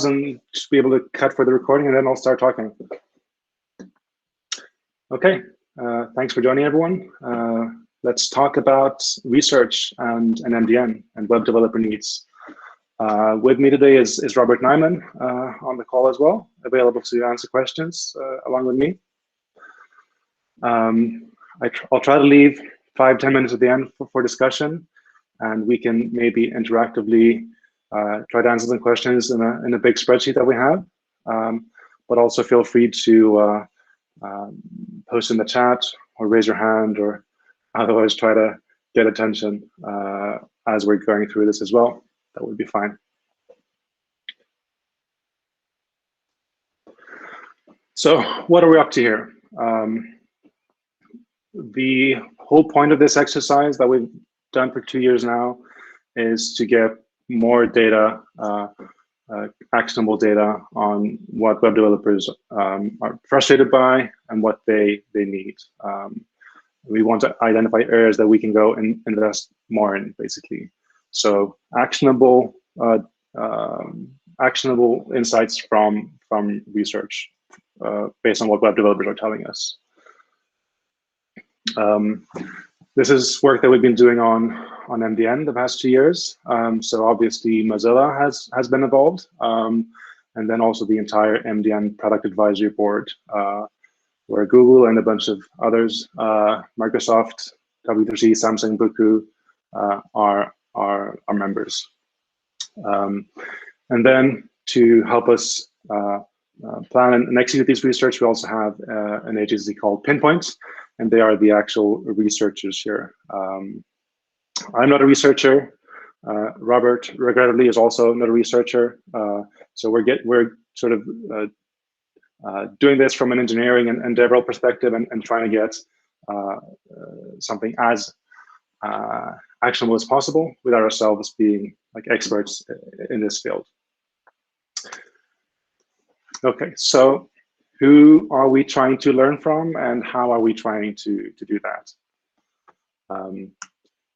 and just be able to cut for the recording, and then I'll start talking. Okay, thanks for joining, everyone. Let's talk about research and MDN and web developer needs. With me today is Robert Nyman on the call as well, available to answer questions along with me. I'll try to leave 5-10 minutes at the end for discussion, and we can maybe interactively try to answer some questions in a big spreadsheet that we have. But also feel free to post in the chat or raise your hand, or otherwise try to get attention as we're going through this as well. That would be fine. So what are we up to here? The whole point of this exercise that we've done for 2 years now is to get more data, actionable data on what web developers are frustrated by and what they need. We want to identify areas that we can go and invest more in, basically. So actionable insights from research based on what web developers are telling us. This is work that we've been doing on MDN the past 2 years. So obviously Mozilla has been involved, and then also the entire MDN product advisory board, where Google and a bunch of others, Microsoft, W3C, Samsung, Buku, are members. And then to help us plan and execute these research, we also have an agency called Pinpoint, and they are the actual researchers here. I'm not a researcher. Robert, regrettably, is also not a researcher. So we're sort of doing this from an engineering and DevRel perspective, and trying to get something as actionable as possible without ourselves being like experts in this field. Okay, so who are we trying to learn from, and how are we trying to do that?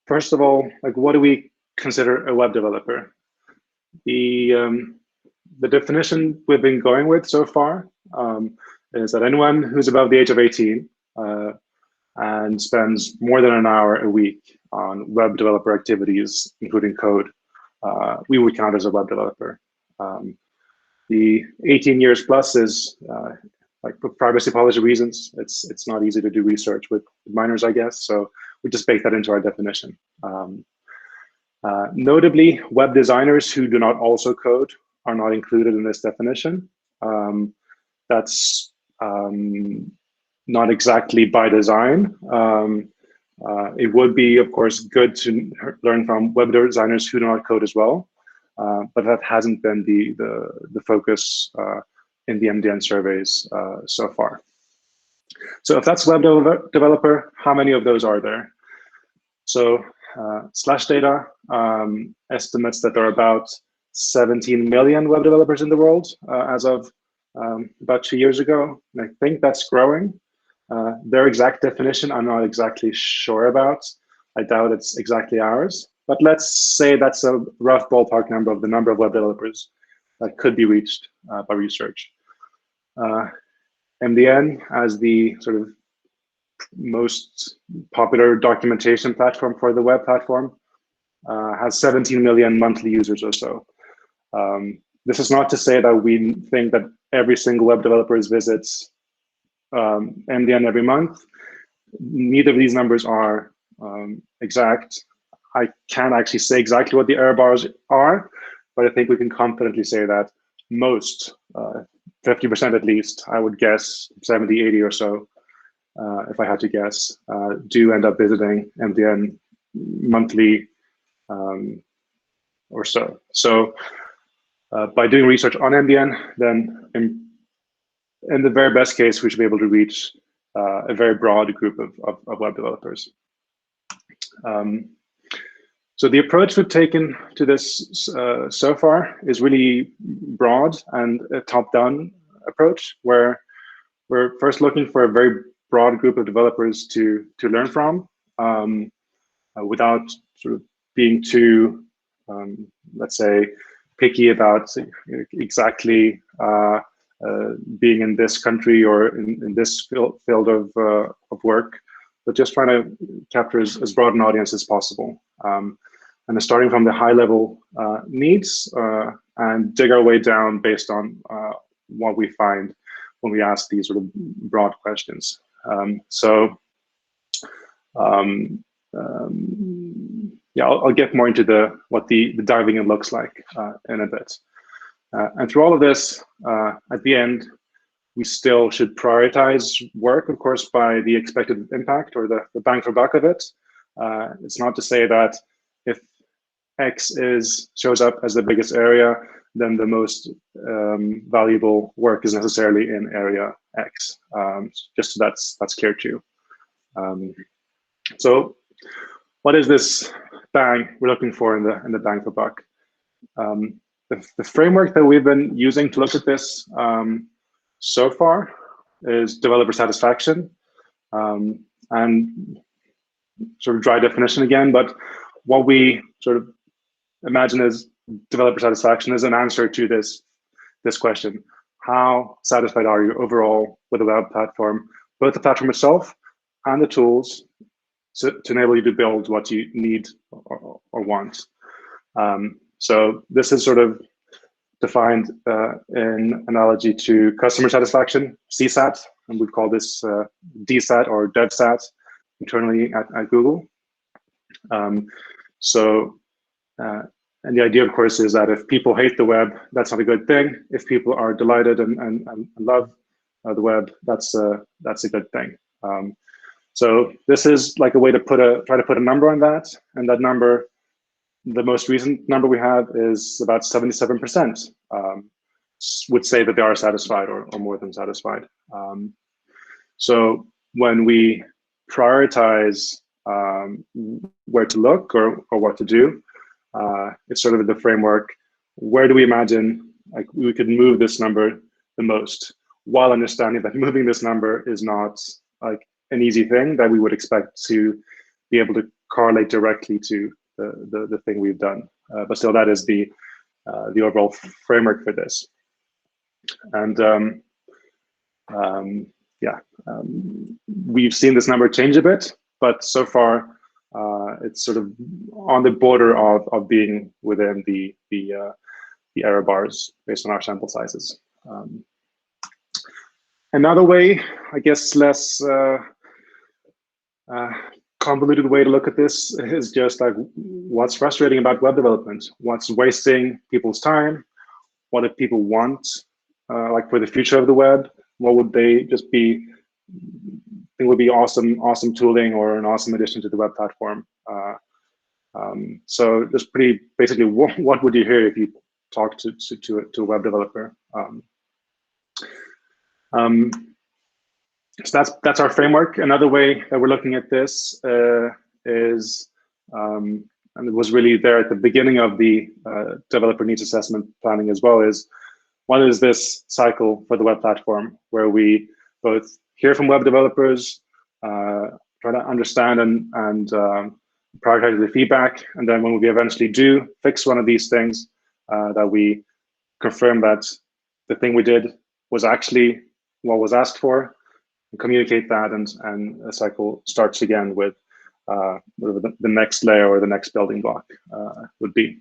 First of all, like, what do we consider a web developer? The definition we've been going with so far is that anyone who's above the age of 18 and spends more than an hour a week on web developer activities, including code, we would count as a web developer. The 18 years plus is like, for privacy policy reasons, it's not easy to do research with minors, I guess. So we just bake that into our definition. Notably, web designers who do not also code are not included in this definition. That's not exactly by design. It would be, of course, good to learn from web designers who do not code as well, but that hasn't been the focus in the MDN surveys so far. So if that's web developer, how many of those are there? So /data estimates that there are about 17 million web developers in the world as of about 2 years ago. And I think that's growing. Their exact definition, I'm not exactly sure about. I doubt it's exactly ours. But let's say that's a rough ballpark number of the number of web developers that could be reached by research. MDN, as the sort of most popular documentation platform for the web platform, has 17 million monthly users or so. This is not to say that we think that every single web developer visits MDN every month. Neither of these numbers are exact. I can't actually say exactly what the error bars are, but I think we can confidently say that most, 50% at least, I would guess 70, 80 or so, if I had to guess, do end up visiting MDN monthly or so. So by doing research on MDN, then in the very best case, we should be able to reach a very broad group of web developers. So the approach we've taken to this so far is really broad and a top-down approach, where we're first looking for a very broad group of developers to learn from, without sort of being too, let's say, picky about exactly being in this country or in this field of work, but just trying to capture as broad an audience as possible. And starting from the high level needs and dig our way down based on what we find when we ask these sort of broad questions. Yeah, I'll get more into what the diving in looks like in a bit. And through all of this, at the end, we still should prioritize work, of course, by the expected impact or the bang for buck of it. It's not to say that if X shows up as the biggest area, then the most valuable work is necessarily in area X. Just so that's clear too. So what is this bang we're looking for in the bang for buck? The framework that we've been using to look at this so far is developer satisfaction, and sort of dry definition again, but what we sort of imagine as developer satisfaction is an answer to this question. How satisfied are you overall with the web platform, both the platform itself and the tools to enable you to build what you need or want? So this is sort of defined in analogy to customer satisfaction, CSAT, and we call this DSAT or DevSat internally at Google. And the idea, of course, is that if people hate the web, that's not a good thing. If people are delighted and love the web, that's a good thing. So this is like a way to try to put a number on that, and that number, the most recent number we have is about 77%. Would say that they are satisfied or more than satisfied. So when we prioritize where to look or what to do, it's sort of the framework. Where do we imagine like we could move this number the most, while understanding that moving this number is not like an easy thing that we would expect to be able to correlate directly to the thing we've done. But still, that is the overall framework for this. And we've seen this number change a bit, but so far it's sort of on the border of being within the error bars based on our sample sizes. Another way, I guess, less convoluted way to look at this is just like what's frustrating about web development, what's wasting people's time, what do people want like for the future of the web, what would they just be think would be awesome tooling or an awesome addition to the web platform. So just pretty basically, what would you hear if you talk to a web developer? So that's our framework. Another way that we're looking at this is, and it was really there at the beginning of the developer needs assessment planning as well, is what is this cycle for the web platform where we both hear from web developers, try to understand and prioritize the feedback, and then when we eventually do fix one of these things, that we confirm that the thing we did was actually what was asked for, and communicate that, and a cycle starts again with whatever the next layer or the next building block would be.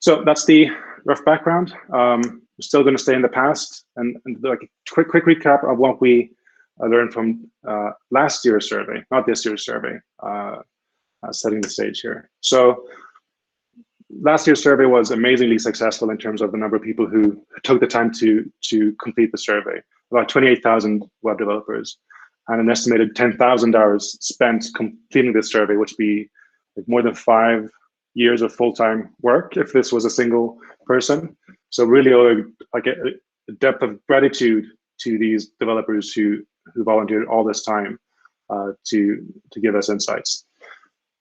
So that's the rough background. We're still going to stay in the past, and like a quick recap of what we learned from last year's survey, not this year's survey, setting the stage here. So last year's survey was amazingly successful in terms of the number of people who took the time to complete the survey. About 28,000 web developers, and an estimated 10,000 hours spent completing this survey, which would be like more than 5 years of full-time work if this was a single person. So really like a depth of gratitude to these developers who volunteered all this time to give us insights.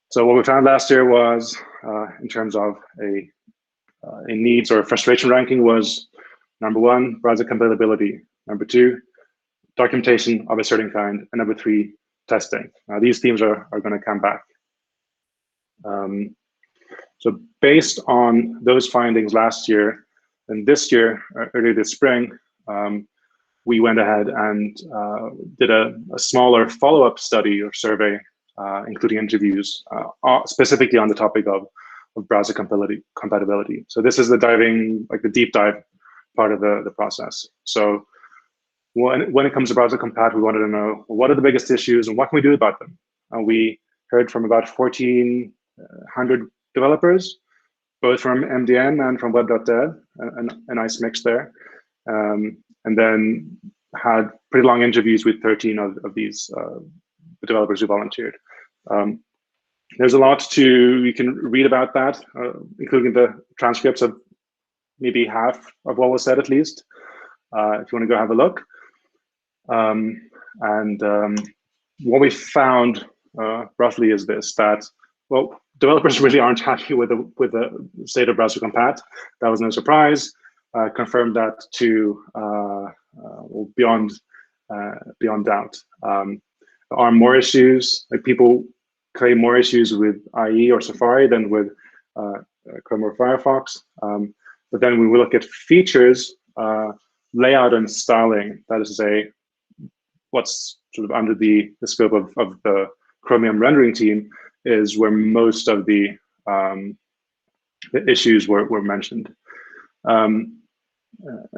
So what we found last year was, in terms of a needs or frustration ranking, was number 1, browser compatibility. Number 2, documentation of a certain kind. And number 3, testing. Now these themes are going to come back. So based on those findings last year and this year, earlier this spring, we went ahead and did a smaller follow-up study or survey, including interviews, specifically on the topic of browser compatibility. So this is the deep dive part of the process. So when it comes to browser compat, we wanted to know, well, what are the biggest issues and what can we do about them? We heard from about 1,400 developers, both from MDN and from web.dev, a nice mix there. And then had pretty long interviews with 13 of these developers who volunteered. There's a lot you can read about that, including the transcripts of maybe half of what was said at least, if you want to go have a look. What we found roughly is this, that, well, developers really aren't happy with the state of browser compat. That was no surprise. Confirmed that to beyond doubt. There are more issues, like people claim more issues with IE or Safari than with Chrome or Firefox. But then when we look at features, layout and styling, that is to say, what's sort of under the scope of the Chromium rendering team, is where most of the issues were mentioned. And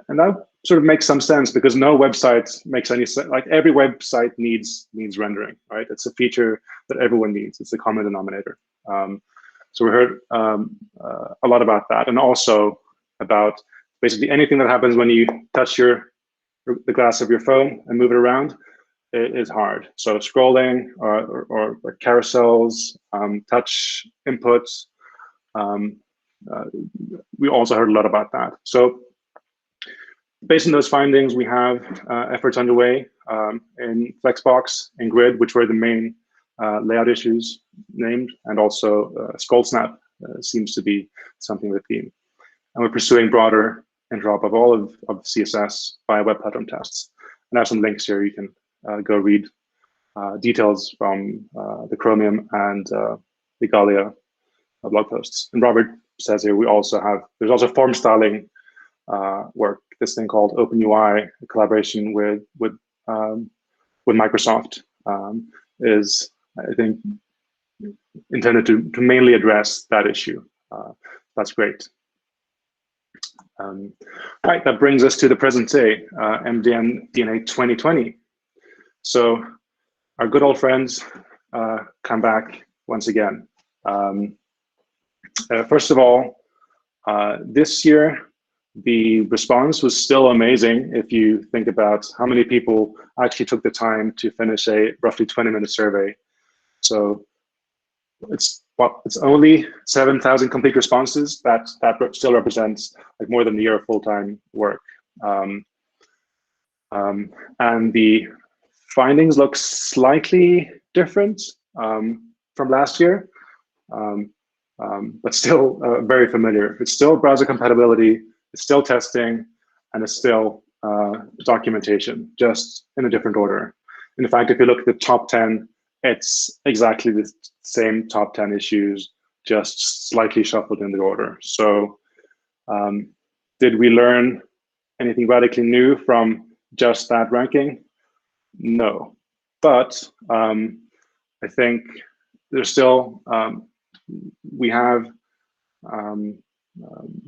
that sort of makes some sense, because no website makes any sense. Like, every website needs rendering, right? It's a feature that everyone needs. It's the common denominator. So we heard a lot about that, and also about basically anything that happens when you touch the glass of your phone and move it around is hard. So scrolling or carousels, touch inputs. We also heard a lot about that. So based on those findings, we have efforts underway in Flexbox and Grid, which were the main layout issues named, and also scroll snap seems to be something of a theme. And we're pursuing broader interop of all of CSS via web platform tests. And I have some links here. You can go read details from the Chromium and the Galia blog posts. And Robert says here, there's also form styling work, this thing called OpenUI, a collaboration with Microsoft, is, I think, intended to mainly address that issue. That's great. All right, that brings us to the present day, MDN DNA 2020. So our good old friends come back once again. First of all, this year, the response was still amazing if you think about how many people actually took the time to finish a roughly 20-minute survey. So it's only 7,000 complete responses. That still represents like more than a year of full-time work. And the findings look slightly different from last year, but still very familiar. It's still browser compatibility, it's still testing, and it's still documentation, just in a different order. In fact, if you look at the top 10, it's exactly the same top 10 issues, just slightly shuffled in the order. So did we learn anything radically new from just that ranking? No, but I think there's still, we have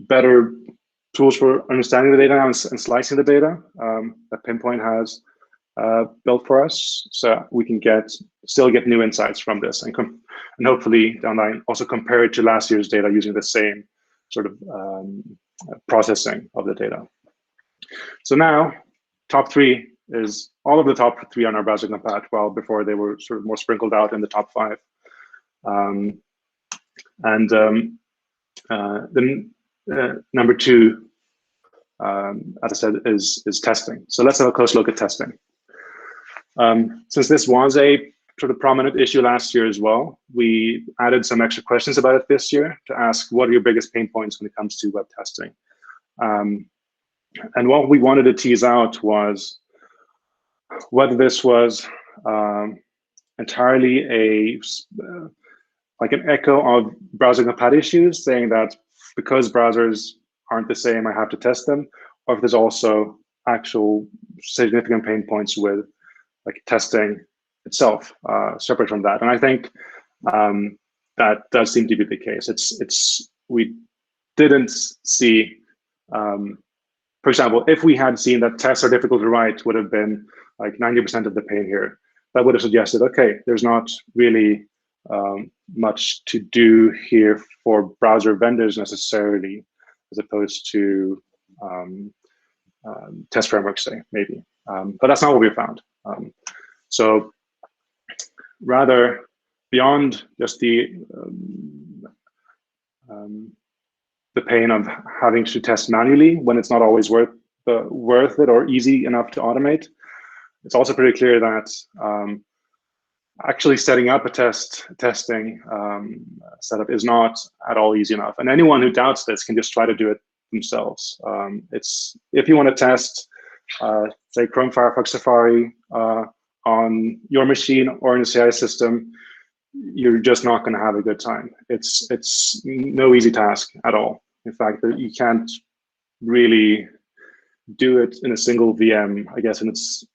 better tools for understanding the data and slicing the data that Pinpoint has built for us, so we can still get new insights from this, and hopefully down the line also compare it to last year's data using the same sort of processing of the data. So now, top 3 is all of the top 3 on our browser compat, while before they were sort of more sprinkled out in the top 5. Then number 2, as I said, is testing. So let's have a close look at testing. Since this was a sort of prominent issue last year as well, we added some extra questions about it this year to ask, what are your biggest pain points when it comes to web testing? And what we wanted to tease out was whether this was entirely like an echo of browser compatibility issues, saying that because browsers aren't the same, I have to test them, or if there's also actual significant pain points with like testing itself, separate from that. And I think that does seem to be the case. We didn't see, for example, if we had seen that tests are difficult to write, would have been like 90% of the pain here. That would have suggested, okay, there's not really much to do here for browser vendors necessarily, as opposed to test frameworks, say, maybe. But that's not what we found. So rather, beyond just the pain of having to test manually when it's not always worth it or easy enough to automate, it's also pretty clear that actually setting up a testing setup is not at all easy enough. And anyone who doubts this can just try to do it themselves. If you want to test, say, Chrome, Firefox, Safari on your machine or in a CI system, you're just not going to have a good time. It's no easy task at all. In fact, you can't really do it in a single VM, I guess, and it's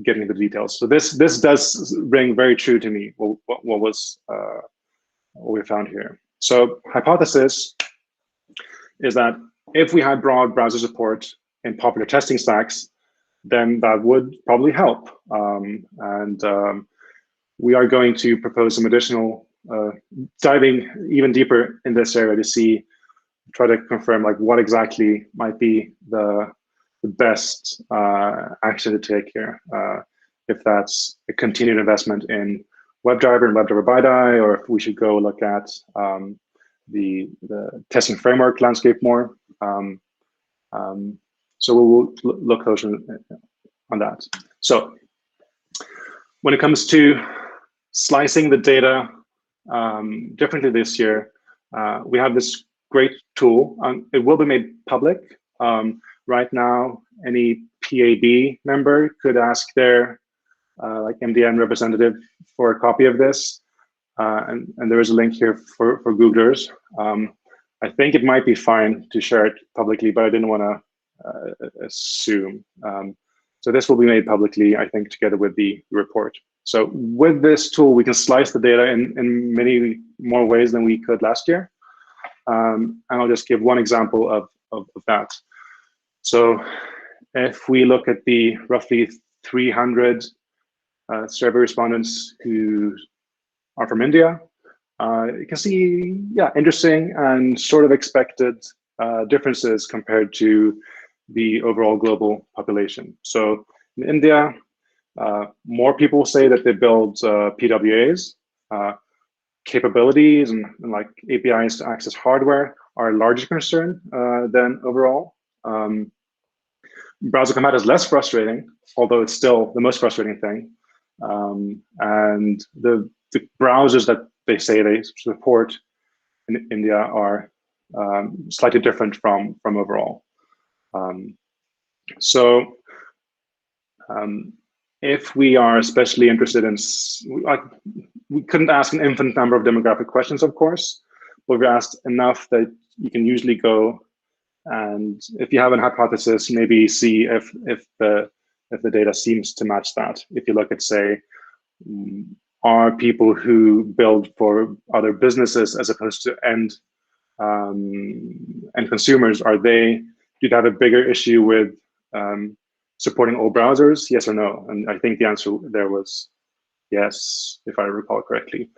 getting into the details. So this does ring very true to me, what we found here. So hypothesis is that if we had broad browser support in popular testing stacks, then that would probably help. We are going to propose some additional, diving even deeper in this area to try to confirm like what exactly might be the best action to take here. If that's a continued investment in WebDriver and WebDriver BiDi, or if we should go look at the testing framework landscape more. So we'll look closer on that. So when it comes to slicing the data differently this year, we have this great tool. It will be made public. Right now, any PAB member could ask their like MDN representative for a copy of this. And there is a link here for Googlers. I think it might be fine to share it publicly, but I didn't want to assume. So this will be made publicly, I think, together with the report. So with this tool, we can slice the data in many more ways than we could last year. And I'll just give one example of that. So if we look at the roughly 300 survey respondents who are from India, you can see, yeah, interesting and sort of expected differences compared to the overall global population. So in India, more people say that they build PWAs. Capabilities and like APIs to access hardware are a larger concern than overall. Browser compatibility is less frustrating, although it's still the most frustrating thing. And the browsers that they say they support in India are slightly different from overall. If we are especially interested in, we couldn't ask an infinite number of demographic questions, of course, but we asked enough that you can usually go and, if you have a hypothesis, maybe see if the data seems to match that. If you look at, say, are people who build for other businesses as opposed to end consumers, do they have a bigger issue with supporting all browsers, yes or no? And I think the answer there was yes, if I recall correctly.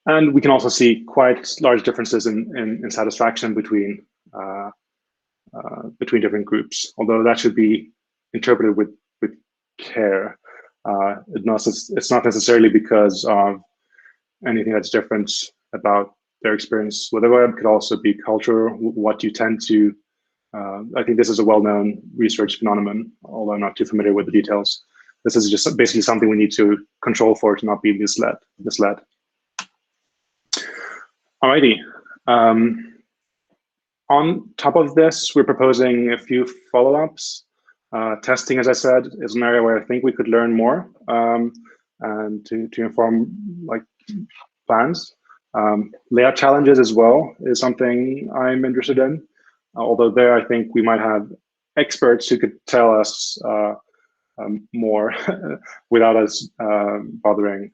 And we can also see quite large differences in satisfaction between different groups, although that should be interpreted with care. It's not necessarily because of anything that's different about their experience with the web. It could also be culture, what you tend to. I think this is a well-known research phenomenon, although I'm not too familiar with the details. This is just basically something we need to control for to not be misled. Alrighty. On top of this, we're proposing a few follow-ups. Testing, as I said, is an area where I think we could learn more. and to inform like plans. Layout challenges as well is something I'm interested in. Although there, I think we might have experts who could tell us more without us bothering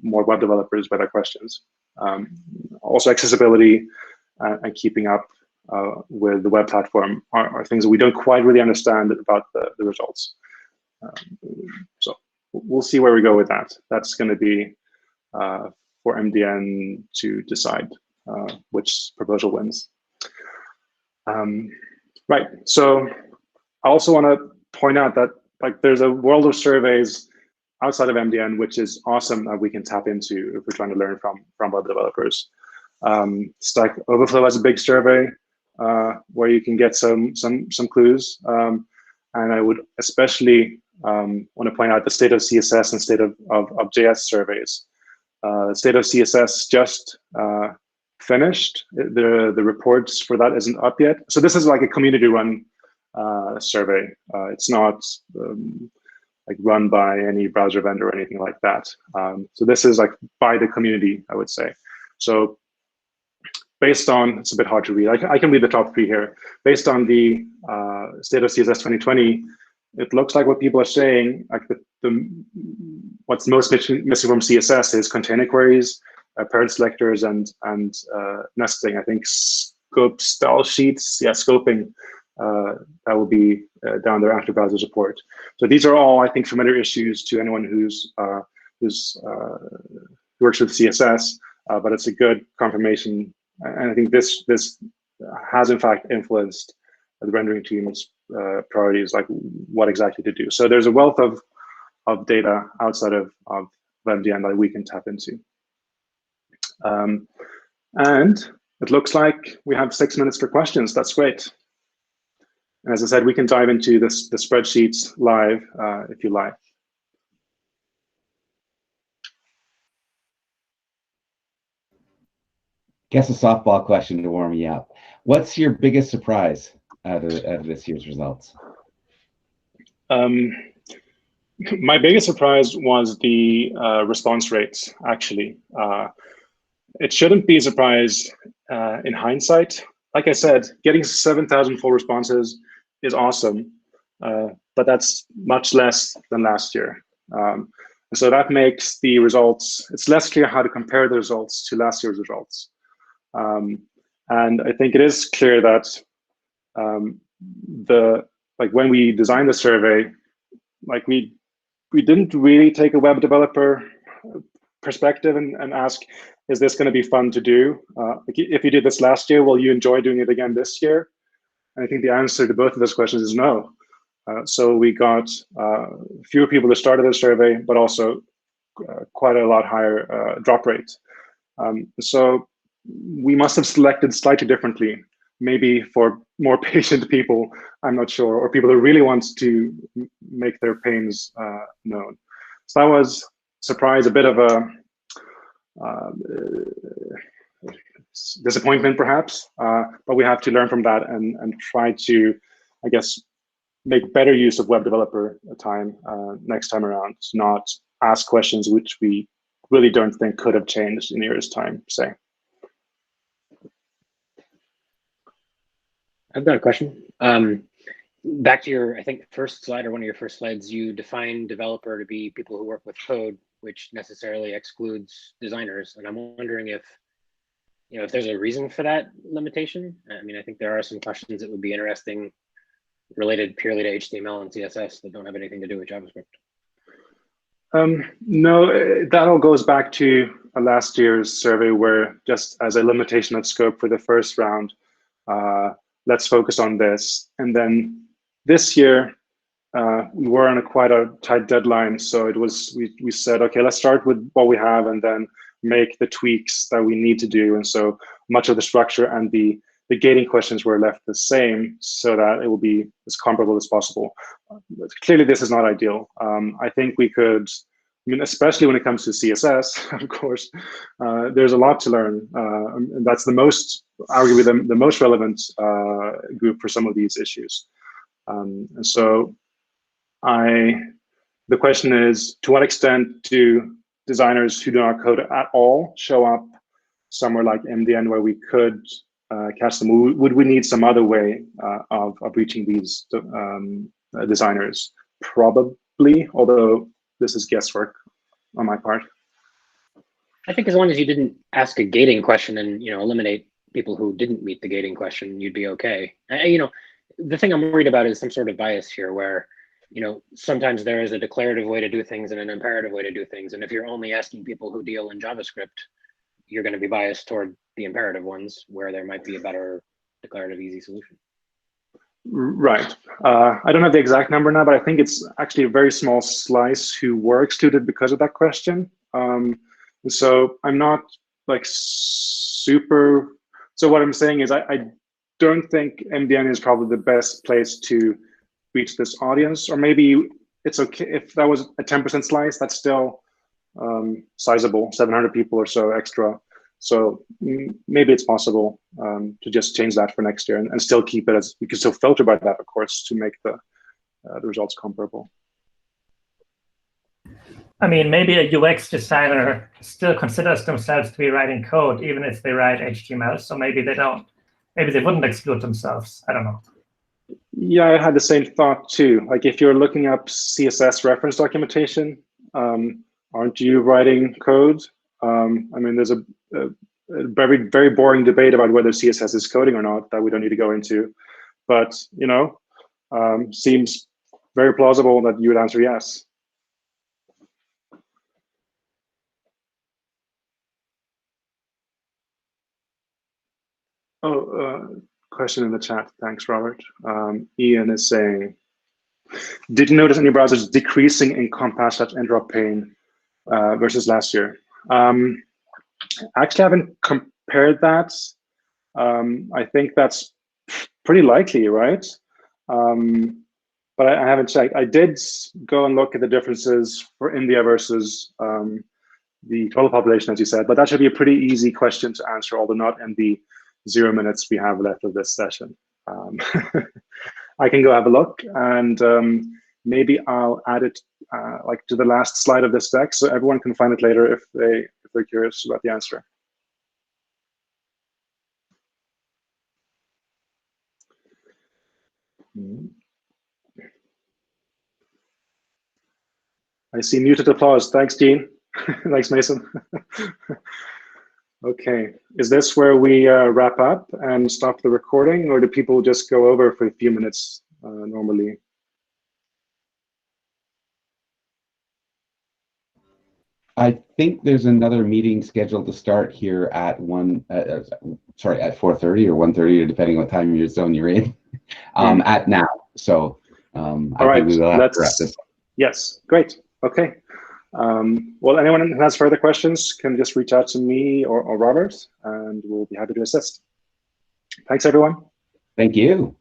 more web developers with their questions. Also, accessibility and keeping up with the web platform are things that we don't quite really understand about the results. So we'll see where we go with that. That's going to be for MDN to decide which proposal wins. Right. So I also want to point out that like there's a world of surveys outside of MDN, which is awesome that we can tap into if we're trying to learn from web developers. Stack Overflow has a big survey where you can get some clues. And I would especially want to point out the state of CSS and state of JS surveys. State of CSS just finished. The reports for that isn't up yet. So this is like a community-run survey. It's not like run by any browser vendor or anything like that. So this is like by the community, I would say. So based on, it's a bit hard to read. I can read the top 3 here. Based on the state of CSS 2020, it looks like what people are saying, like what's most missing from CSS is container queries, parent selectors, and nesting. I think scope style sheets, yeah, scoping, that will be down there after browser support. So these are all, I think, familiar issues to anyone who works with CSS, but it's a good confirmation. And I think this has in fact influenced the rendering team's priorities, like what exactly to do. So there's a wealth of data outside of MDN that we can tap into. And it looks like we have 6 minutes for questions. That's great. And as I said, we can dive into the spreadsheets live if you like. Guess a softball question to warm you up. What's your biggest surprise out of this year's results? My biggest surprise was the response rates, actually. It shouldn't be a surprise in hindsight. Like I said, getting 7,000 full responses is awesome, but that's much less than last year. And so that makes the results, it's less clear how to compare the results to last year's results. And I think it is clear that when we designed the survey, like we didn't really take a web developer perspective and ask, is this going to be fun to do? If you did this last year, will you enjoy doing it again this year? And I think the answer to both of those questions is no. So we got fewer people that started the survey, but also quite a lot higher drop rate. So we must have selected slightly differently, maybe for more patient people, I'm not sure, or people who really want to make their pains known. So that was, surprise, a bit of a disappointment perhaps, but we have to learn from that and try to, I guess, make better use of web developer time next time around, not ask questions which we really don't think could have changed in a year's time, say. I've got a question. Back to your, I think, first slide or one of your first slides, you define developer to be people who work with code, which necessarily excludes designers. And I'm wondering if, if there's a reason for that limitation. I mean, I think there are some questions that would be interesting related purely to HTML and CSS that don't have anything to do with JavaScript. No, that all goes back to last year's survey where just as a limitation of scope for the first round, let's focus on this. And then this year, we were on quite a tight deadline. So it was, we said, okay, let's start with what we have and then make the tweaks that we need to do. And so much of the structure and the gating questions were left the same so that it will be as comparable as possible. Clearly, this is not ideal. I think we could, I mean, especially when it comes to CSS, of course, there's a lot to learn. And that's the most, arguably the most relevant group for some of these issues. And so I the question is, to what extent do designers who do not code at all show up somewhere like MDN where we could catch them? Would we need some other way of reaching these designers? Probably, although this is guesswork on my part. I think as long as you didn't ask a gating question and eliminate people who didn't meet the gating question, you'd be okay. The thing I'm worried about is some sort of bias here where sometimes there is a declarative way to do things and an imperative way to do things. And if you're only asking people who deal in JavaScript, you're going to be biased toward the imperative ones where there might be a better declarative easy solution. Right. I don't have the exact number now, but I think it's actually a very small slice who were excluded because of that question. So I'm not like super. So what I'm saying is I don't think MDN is probably the best place to reach this audience, or maybe it's okay if that was a 10% slice. That's still sizable, 700 people or so extra. So maybe it's possible to just change that for next year and still keep it as, we can still filter by that, of course, to make the results comparable. I mean, maybe a UX designer still considers themselves to be writing code, even if they write HTML. So maybe they don't. Maybe they wouldn't exclude themselves. I don't know. Yeah, I had the same thought too. Like if you're looking up CSS reference documentation, aren't you writing code? I mean, there's a very, very boring debate about whether CSS is coding or not that we don't need to go into. But, seems very plausible that you would answer yes. Question in the chat. Thanks, Robert. Ian is saying, did you notice any browsers decreasing in compat/interrupt pane versus last year? Actually, I haven't compared that. I think that's pretty likely, right? But I haven't checked. I did go and look at the differences for India versus the total population, as you said, but that should be a pretty easy question to answer, although not in the 0 minutes we have left of this session. I can go have a look, and maybe I'll add it like to the last slide of this deck, so everyone can find it later if they're curious about the answer. I see muted applause. Thanks, Dean. Thanks, Mason. Okay, is this where we wrap up and stop the recording, or do people just go over for a few minutes normally? I think there's another meeting scheduled to start here at 4:30 or 1:30, depending what time zone you're in, at now. So I think we will have to wrap this up. Yes, great. Okay. Well, anyone who has further questions can just reach out to me or Robert, and we'll be happy to assist. Thanks, everyone. Thank you.